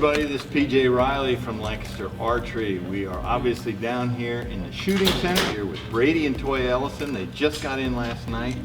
everybody, this is PJ Reilly from Lancaster Archery. We are obviously down here in the shooting center here with Brady and Toja Ellison. They just got in last night.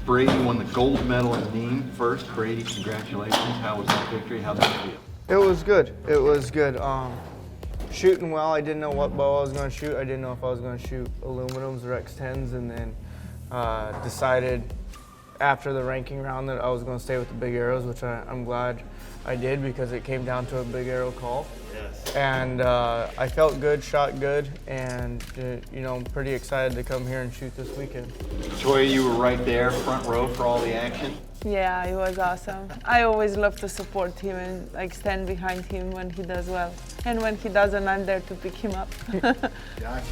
Brady won the gold medal in Nîmes first. Brady, congratulations. How was that victory? How'd that feel? It was good. It was good. Shooting well. I didn't know what bow I was going to shoot. I didn't know if I was going to shoot aluminums or X10s, and then decided after the ranking round that I was going to stay with the big arrows, which I'm glad I did because it came down to a big arrow call. Yes. And I felt good, shot good, and you know, I'm pretty excited to come here and shoot this weekend. Toja, you were right there, front row for all the action. Yeah, it was awesome. I always love to support him and like stand behind him when he does well. And when he doesn't, I'm there to pick him up. Gotcha.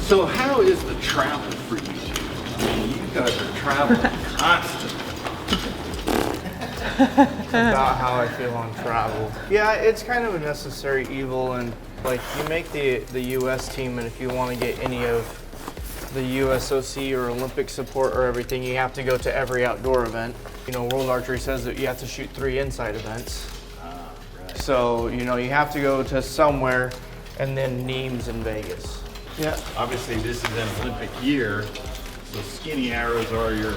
So how is the travel for you two? I mean, you guys are traveling constantly. About how I feel on travel. Yeah, it's kind of a necessary evil, and like you make the U.S. team, and if you want to get any of the USOC or Olympic support or everything, you have to go to every outdoor event. You know, World Archery says that you have to shoot 3 inside events. Right. So, you know, you have to go to somewhere, and then Nîmes and Vegas. Yeah. Obviously, this is an Olympic year, so skinny arrows are your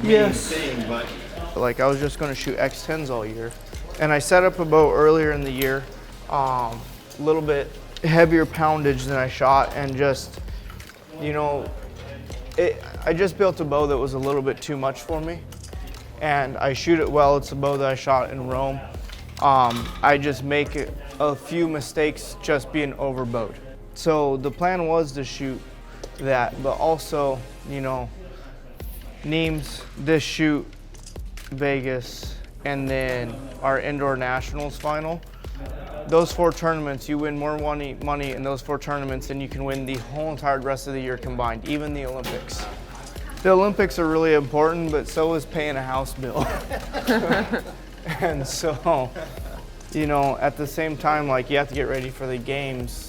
main Yes. thing, but Like I was just going to shoot X10s all year, and I set up a bow earlier in the year, a little bit heavier poundage than I shot, and just, you know, I just built a bow that was a little bit too much for me, and I shoot it well. It's a bow that I shot in Rome. I just make a few mistakes just being overbowed. So the plan was to shoot that, but also, you know, Nîmes, this shoot, Vegas, and then our indoor nationals final. Those 4 tournaments, you win more money in those 4 tournaments than you can win the whole entire rest of the year combined, even the Olympics. The Olympics are really important, but so is paying a house bill. And so, you know, at the same time, like you have to get ready for the games.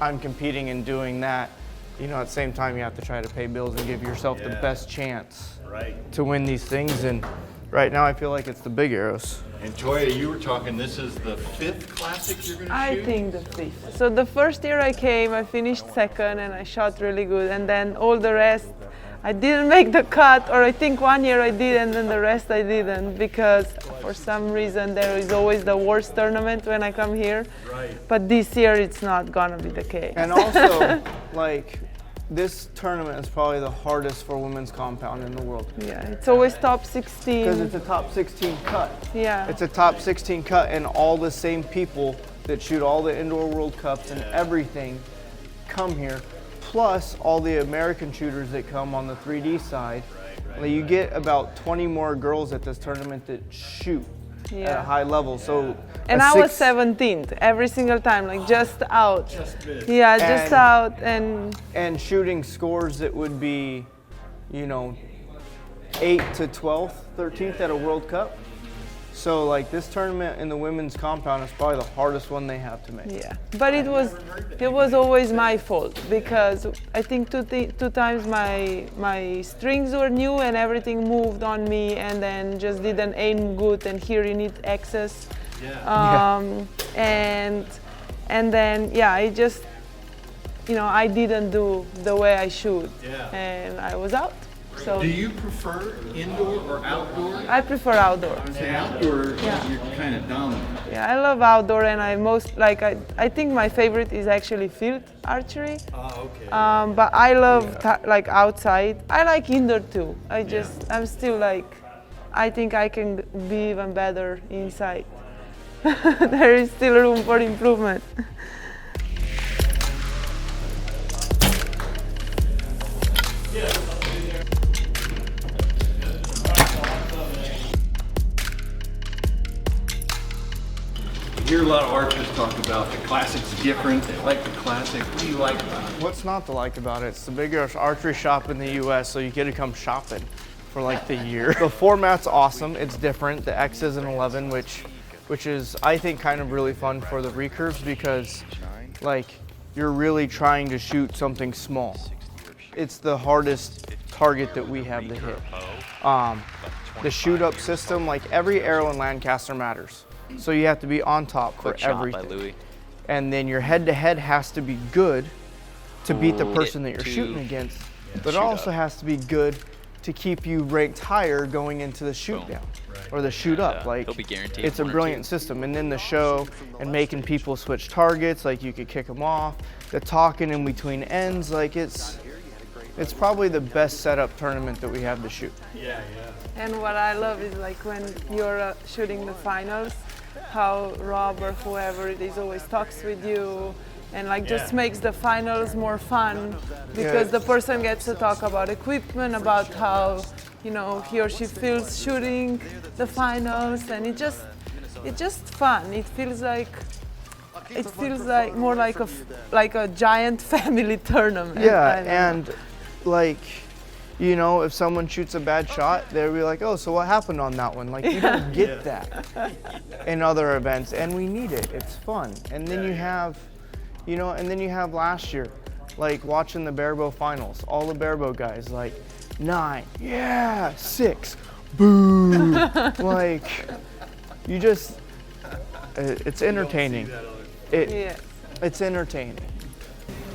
I'm competing and doing that. You know, at the same time, you have to try to pay bills and give yourself the best chance to win these things. And right now, I feel like it's the big arrows. And Toja, you were talking, this is the 5th classic you're going to shoot? I think the 5th. So the first year I came, I finished 2nd and I shot really good. And then all the rest, I didn't make the cut, or I think 1 year I did and then the rest I didn't, because for some reason there is always the worst tournament when I come here. Right. But this year it's not gonna be the case. And also, like, this tournament is probably the hardest for women's compound in the world. Yeah, it's always top 16. Because it's a top 16 cut. Yeah. It's a top 16 cut, and all the same people that shoot all the indoor World Cups and everything come here, plus all the American shooters that come on the 3D side. Like, you get about 20 more girls at this tournament that shoot at a high level. So, and I was 17th every single time, like just out. Yeah, just out and shooting scores that would be, you know, 8th to 12th, 13th at a World Cup. So like this tournament in the women's compound is probably the hardest one they have to make. Yeah, but it was always my fault, because I think two times my strings were new and everything moved on me, and then just didn't aim good, and here you need access. And then I just, you know, I didn't do the way I should, and I was out. So do you prefer indoor or outdoor? I prefer outdoor. I would say outdoor, you're kind of dominant. Yeah, I love outdoor, and I think my favorite is actually field archery. Oh, okay. But I love like outside. I like indoor too. I'm still like, I think I can be even better inside. There is still room for improvement. I hear a lot of archers talk about the Classic's different. They like the Classic. What do you like about it? What's not to like about it? It's the biggest archery shop in the U.S., so you get to come shopping for like the year. The format's awesome. It's different. The X is an 11, which which is, I think, kind of really fun for the recurves because, like, you're really trying to shoot something small. It's the hardest target that we have to hit. The shoot-up system, like every arrow in Lancaster matters. So you have to be on top for everything. And then your head-to-head has to be good to beat the person that you're shooting against, but it also has to be good to keep you ranked higher going into the shoot down or the shoot up. Like, it's a brilliant system. And then the show and making people switch targets, like you could kick them off, the talking in between ends, like it's probably the best setup tournament that we have to shoot. And what I love is like when you're shooting the finals, how Rob or whoever it is always talks with you and like just makes the finals more fun because the person gets to talk about equipment, about how, you know, he or she feels shooting the finals, and it's just fun. It feels like more like a giant family tournament. Yeah, and like, you know, if someone shoots a bad shot, they'll be like, oh, so what happened on that one? Like, you don't get that in other events, and we need it. It's fun. And then you have, you know, and then you have last year, like watching the barebow finals, all the barebow guys, like 9, yeah, 6, boo. Like, you just, it's entertaining. It's entertaining.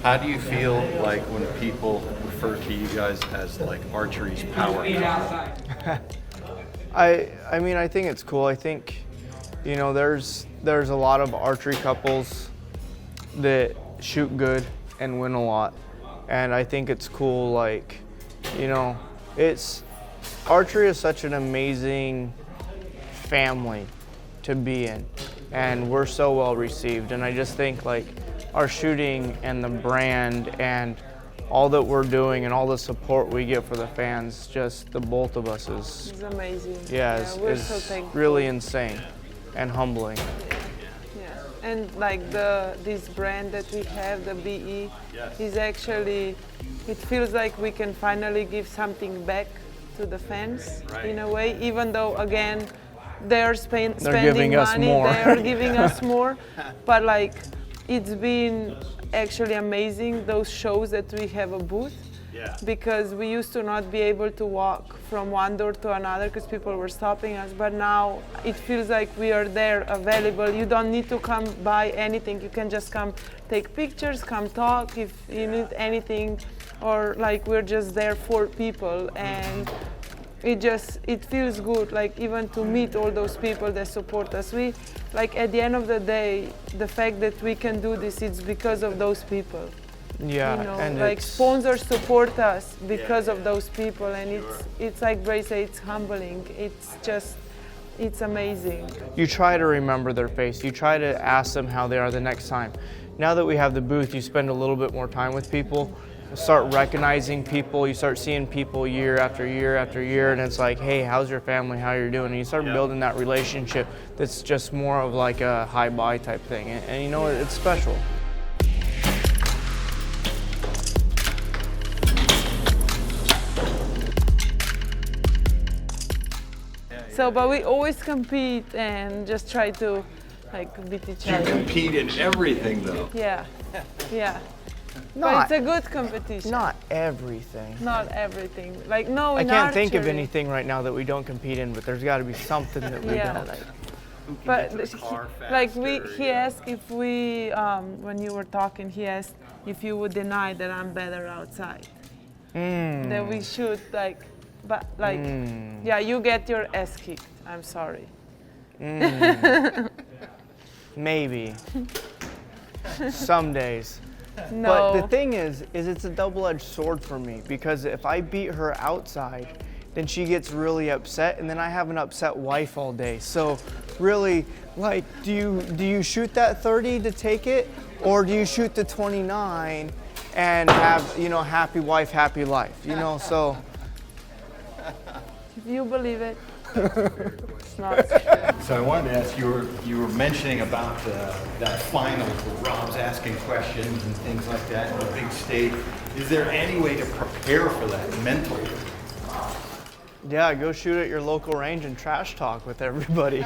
How do you feel like when people refer to you guys as like archery's power couple? I mean, I think it's cool. I think, you know, there's a lot of archery couples that shoot good and win a lot, and I think it's cool. Like, you know, archery is such an amazing family to be in, and we're so well received. And I just think like our shooting and the brand and all that we're doing and all the support we get for the fans, just the both of us is it's amazing. Yeah, we're is so thankful. really insane and humbling. Yeah, and like this brand that we have, the BE, is actually, it feels like we can finally give something back to the fans in a way, even though again they're spending giving us money, more. they are giving us more, but like it's been actually amazing, those shows that we have a booth, because we used to not be able to walk from one door to another because people were stopping us, but now it feels like we are there available. You don't need to come buy anything, you can just come take pictures, come talk if you need anything, or like we're just there for people, and it feels good, like even to meet all those people that support us. We, like at the end of the day, the fact that we can do this, it's because of those people. Yeah, you know, and like sponsors support us because of those people, and it's like Brady said, it's humbling. It's amazing. You try to remember their face. You try to ask them how they are the next time. Now that we have the booth, you spend a little bit more time with people. Start recognizing people. You start seeing people year after year after year, and it's like, hey, how's your family? How you're doing? And you start building that relationship that's just more of like a hi-bye type thing. And you know, it's special. So, but we always compete and just try to like beat each other. You compete in everything though. Yeah. But it's a good competition. Not everything. Not everything. Like no, I in can't think of archery. anything right now that we don't compete in, but there's got to be something that we don't. But like he asked if we, when you were talking, he asked if you would deny that I'm better outside. That we should like, but like, yeah, you get your ass kicked. I'm sorry. Maybe. Some days. No. But the thing is it's a double-edged sword for me, because if I beat her outside, then she gets really upset, and then I have an upset wife all day. So really, like, do you shoot that 30 to take it, or do you shoot the 29 and have, you know, happy wife, happy life, you know? So if you believe it, it's not true. So I wanted to ask, you were mentioning about that finals where Rob's asking questions and things like that on a big stage. Is there any way to prepare for that mentally? Yeah, go shoot at your local range and trash talk with everybody.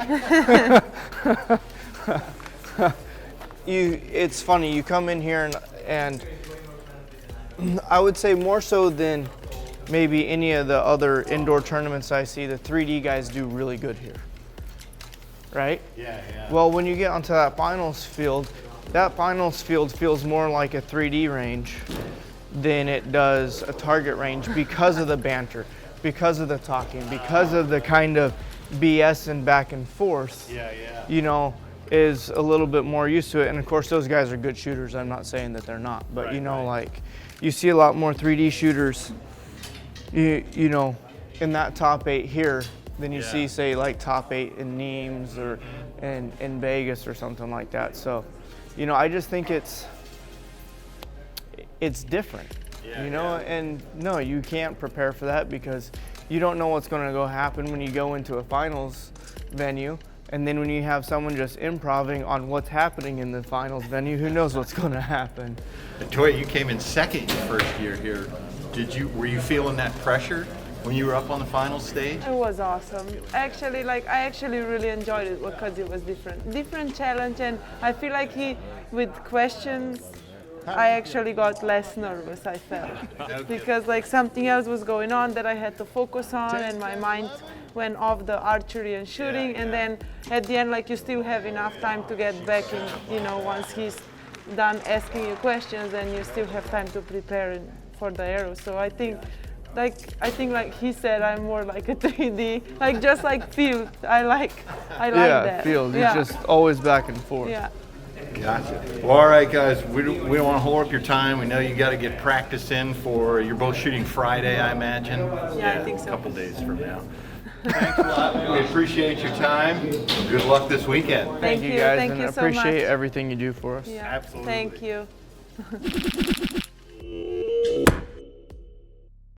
It's funny, you come in here and I would say more so than maybe any of the other indoor tournaments I see, the 3D guys do really good here, right? Yeah. Well, when you get onto that finals field feels more like a 3D range than it does a target range because of the banter, because of the talking, because of the kind of BS and back and forth. You know, is a little bit more used to it. And of course, those guys are good shooters. I'm not saying that they're not, but you know, like you see a lot more 3D shooters, you know, in that top 8 here than you see, say, like top 8 in Nîmes or in Vegas or something like that. So, you know, I just think it's different, you know, and no, you can't prepare for that because you don't know what's going to go happen when you go into a finals venue. And then when you have someone just improvising on what's happening in the finals venue, who knows what's going to happen. Toja, you came in second your first year here. Were you feeling that pressure when you were up on the final stage? It was awesome. Actually, I actually really enjoyed it because it was different challenge, and I feel like with questions, I actually got less nervous, I felt. Because like something else was going on that I had to focus on, and my mind went off the archery and shooting, and then at the end, like, you still have enough time to get back in, you know, once he's done asking you questions, then you still have time to prepare for the arrow. So I think like he said, I'm more like a 3D, like just like field. I like that. Field. It's just always back and forth. Yeah. Gotcha. Well, all right, guys, we don't want to hold up your time. We know you got to get practice in for, you're both shooting Friday, I imagine. Yeah, I think so. A couple days from now. Thanks a lot. We appreciate your time. Good luck this weekend. Thank you guys, Thank and you I so much. appreciate everything you do for us. Yeah. Absolutely. Thank you.